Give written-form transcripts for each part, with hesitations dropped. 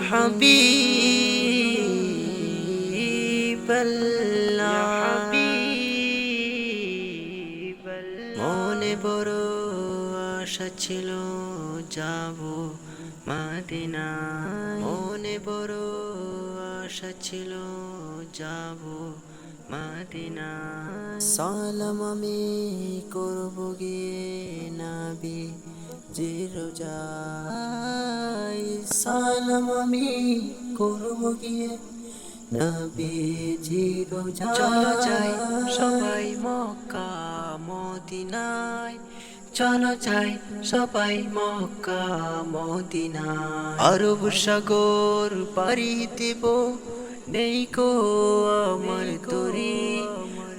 হাবিবাল্লাহ মনে বড় আশা ছিল যাব মদিনা মনে বড় আশা ছিল যাব মদিনা সালাম আমি করব গিয়ে নবী জির রোজায় সালাম আমি করব গিয়ে নবী জির রোজায় চলো যাই সবাই মক্কা মদিনায় চলো যাই সবাই মক্কা মদিনায় আরব সাগর পাড়ি দেব নেই কো আমার তরি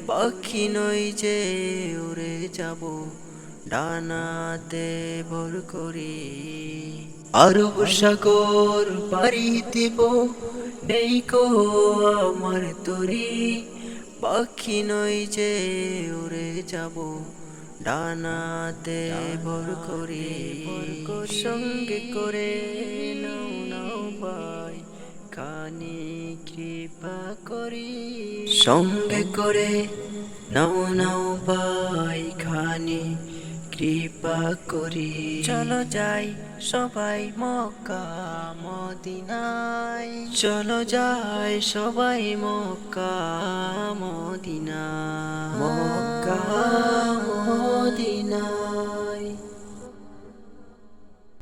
পাখি নই যে উড়ে যাব ডানাতে ভর করি আরব সাগর পাড়ি দেব নেই কো আমার তরি পাখি নই যে উড়ে যাব ডানাতে ভর করি সঙ্গে করে নাও নাও ভাই খানি কৃপা করি সঙ্গে করে নাও নাও ভাই খানি কৃপা করি চলো যাই সবাই মক্কা মদিনায় চলো যাই সবাই মক্কা মদিনা মক্কা মদিনা